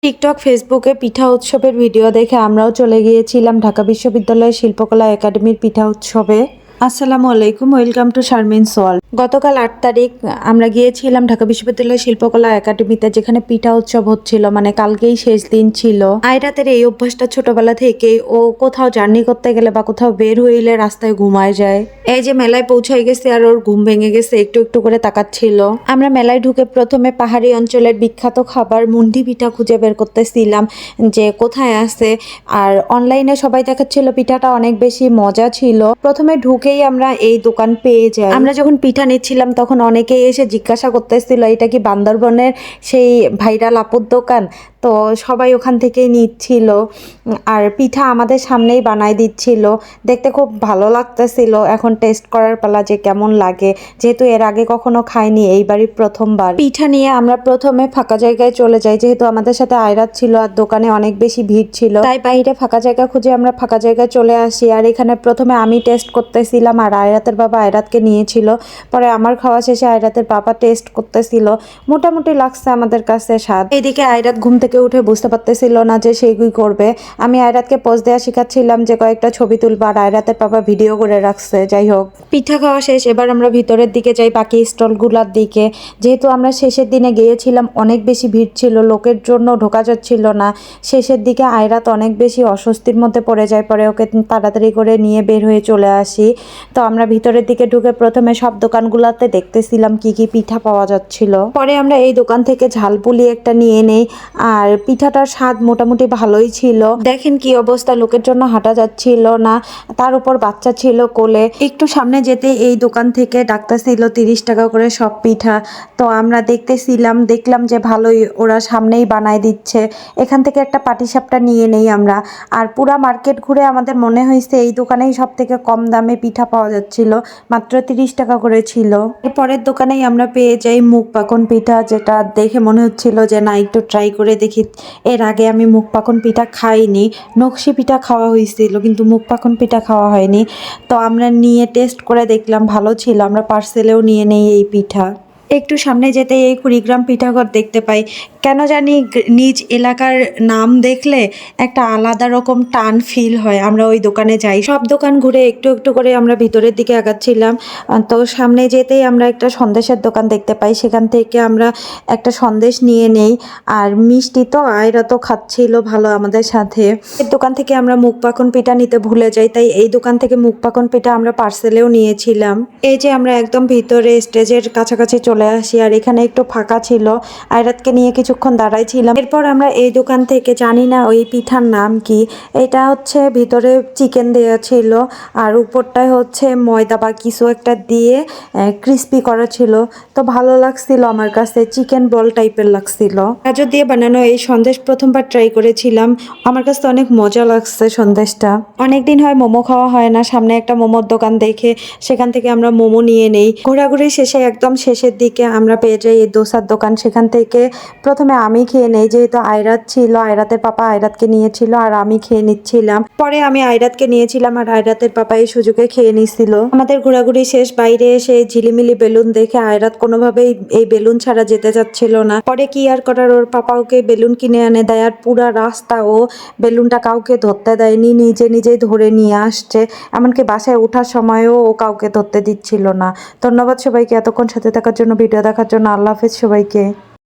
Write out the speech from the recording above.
TikTok, ফেসবুকে পিঠা উৎসবের video দেখে আমরাও চলে গিয়েছিলাম ঢাকা বিশ্ববিদ্যালয়ের শিল্পকলা একাডেমির পিঠা উৎসবে। আসসালামু আলাইকুম, ওয়েলকাম টু শারমিনস ওয়ার্ল্ড। গতকাল ৮ তারিখ আমরা গিয়েছিলাম ঢাকা বিশ্ববিদ্যালয়ের শিল্পকলা একাডেমিতে, যেখানে পিঠা উৎসব হচ্ছিল। মানে কালকেই শেষ দিন ছিল। আয়রাতের এই অভ্যাসটা ছোটবেলা থেকেই, ও কোথাও জার্নি করতে গেলে বা কোথাও বের হইলে রাস্তায় ঘুমায় যায়। এই যে মেলায় পৌঁছাই গেছে আর ওর ঘুম ভেঙে গেছে, একটু একটু করে তাকাচ্ছিল। আমরা মেলায় ঢুকে প্রথমে পাহাড়ি অঞ্চলের বিখ্যাত খাবার মুন্ডি পিঠা খুঁজে বের করতেছিলাম যে কোথায় আছে। আর অনলাইনে সবাই দেখাচ্ছিল পিঠাটা অনেক বেশি মজা ছিল। প্রথমে ঢুকেই আমরা এই দোকান পেয়ে যাই। আমরা যখন পিঠা নিচ্ছিলাম তখন অনেকেই এসে জিজ্ঞাসা করতেছিল এটা কি বান্দরবনের সেই ভাইরাল আপুর দোকান। তো সবাই ওখান থেকেই নিচ্ছিল আর পিঠা আমাদের সামনেই বানাই দিচ্ছিল। দেখতে খুব ভালো লাগতেছিল। এখন টেস্ট করার পালা যে কেমন লাগে, যেহেতু এর আগে কখনো খাইনি, এইবারই প্রথমবার। পিঠা নিয়ে আমরা প্রথমে ফাঁকা জায়গায় চলে যাই, যেহেতু আমাদের সাথে আয়রাত ছিল আর দোকানে অনেক বেশি ভিড় ছিল, তাই বাইরে ফাঁকা জায়গা খুঁজে আমরা ফাঁকা জায়গায় চলে আসি। আর এখানে প্রথমে আমি টেস্ট করতেছিলাম আর আয়রাতের বাবা আয়রাতকে নিয়েছিল। পরে আমার খাওয়া শেষে আয়রাতের বাবা টেস্ট করতেছিল। মোটামুটি লাগছে আমাদের কাছে স্বাদ। এইদিকে আয়রাত ঘুম থেকে উঠে বুঝতে পারতেছিল না যে সে কি করবে। আমি আয়রাতকে পোজ দেওয়া শিখাচ্ছিলাম যে কয়েকটা ছবি তুলবা, আর আয়রাতের বাবা ভিডিও করে রাখছে। যাই হোক, পিঠা খাওয়া শেষ। এবার আমরা ভিতরের দিকে যাই, বাকি স্টলগুলোর দিকে। যেহেতু আমরা শেষের দিনে গিয়েছিলাম, অনেক বেশি ভিড় ছিল, লোকের জন্য ঢোকা যাচ্ছিল না। শেষের দিকে আয়রাত অনেক বেশি অস্বস্তির মধ্যে পড়ে যায়। পরে ওকে তাড়াতাড়ি করে নিয়ে বের হয়ে চলে আসি। তো আমরা ভিতরের দিকে ঢুকে প্রথমে সব দোকানগুলোতে দেখতেছিলাম কি কি পিঠা পাওয়া যাচ্ছিল। পরে আমরা এই দোকান থেকে ঝালপুলি একটা নিয়ে নেই। আর পিঠাটার স্বাদ মোটামুটি ভালোই ছিল। দেখেন কি অবস্থা, লোকের জন্য হাঁটা যাচ্ছিল না, তার উপর বাচ্চা ছিল কোলে। একটু সামনে যেতে এই দোকান থেকে ডাকতেছিল 30 টাকা করে সব পিঠা। তো আমরা দেখলাম যে ভালোই, ওরা সামনেই বানায় দিচ্ছে। এখান থেকে একটা পাটিসাপটা নিয়ে নেই আমরা। আর পুরা মার্কেট ঘুরে আমাদের মনে হয়েছে এই দোকানেই সব থেকে কম দামে পিঠা পাওয়া যাচ্ছিল, মাত্র 30 টাকা করে ছিল। এরপরের দোকানেই আমরা পেয়ে যাই মুগ পাকন পিঠা, যেটা দেখে মনে হচ্ছিল যে না, একটু ট্রাই করে দেখি। এর আগে আমি মুগ পাকন পিঠা খাইনি। নকশি পিঠা খাওয়া হয়েছিল কিন্তু মুগ পাকন পিঠা খাওয়া হয়নি। তো আমরা নিয়ে টেস্ট করে দেখলাম, ভালো ছিল। আমরা পার্সেলেও নিয়ে নেই এই পিঠা। একটু সামনে যেতে এই কুড়িগ্রাম পিঠাঘর দেখতে পাই। কেন জানি নিজ এলাকার নাম দেখলে একটা আলাদা রকম টান ফিল হয়। আমরা ওই দোকানে যাই। সব দোকান ঘুরে একটু একটু করে আমরা ভিতরের দিকে আগাচ্ছিলাম। তো সামনে যেতেই আমরা একটা সন্দেশের দোকান দেখতে পাই। সেখান থেকে আমরা একটা সন্দেশ নিয়ে নেই। আর মিষ্টি তো আয়রা তো খাচ্ছিল ভালো আমাদের সাথে। এর দোকান থেকে আমরা মুগ পাকন পিঠা নিতে ভুলে যাই, তাই এই দোকান থেকে মুগ পাকন পিঠা আমরা পার্সেলেও নিয়েছিলাম। এই যে আমরা একদম ভিতরে স্টেজের কাছাকাছি চলে আসি। আর এখানে একটু ফাঁকা ছিল, আয়রাতকে নিয়ে কিছুক্ষণ দাঁড়াইছিলাম। এরপর আমরা এই দোকান থেকে, জানি না ওই পিঠার নাম কি, এটা হচ্ছে ভিতরে চিকেন দেওয়া ছিল আর উপরটায় হচ্ছে ময়দা বা কিছু একটা দিয়ে ক্রিস্পি করা ছিল। তো ভালো লাগছিল আমার কাছে, চিকেন বল টাইপের লাগছিল। গাজর দিয়ে বানানো এই সন্দেশ প্রথমবার ট্রাই করেছিলাম। আমার কাছে অনেক মজা লাগছে সন্দেশটা। অনেকদিন হয় মোমো খাওয়া হয় না। সামনে একটা মোমোর দোকান দেখে সেখান থেকে আমরা মোমো নিয়ে নেই। ঘোরাঘুরি শেষে একদম শেষের দিকে আমরা পেয়ে যাই এই দোসার দোকান। সেখান থেকে প্রথমে আমি খেয়ে নেই, যেহেতু আয়রাত ছিল, আয়রাতের পাপা আয়রাতকে নিয়েছিল আর আমি খেয়ে নিচ্ছিলাম। পরে আমি আয়রাতকে নিয়েছিলাম আর আয়রাতের পাপা এই সুযোগে খেয়ে নিছিল। আমাদের ঘোরাঘুরি শেষ। বাইরে এসে ঝিলিমিলি বেলুন দেখে আয়রাত কোনোভাবেই এই বেলুন ছাড়া যেতে চাচ্ছিল না। পরে কি আর করার, ওর পাপা ওকে বেলুন কিনে এনে দেয়। আর পুরা রাস্তা ও বেলুনটা কাউকে ধরতে দেয়নি, নিজে নিজেই ধরে নিয়ে আসছে। এমনকি বাসায় ওঠার সময়ও ও কাউকে ধরতে দিচ্ছিল না। ধন্যবাদ সবাইকে এতক্ষণ সাথে থাকার জন্য, ভিডিও দেখার জন্য। আল্লাহ হাফেজ সবাইকে।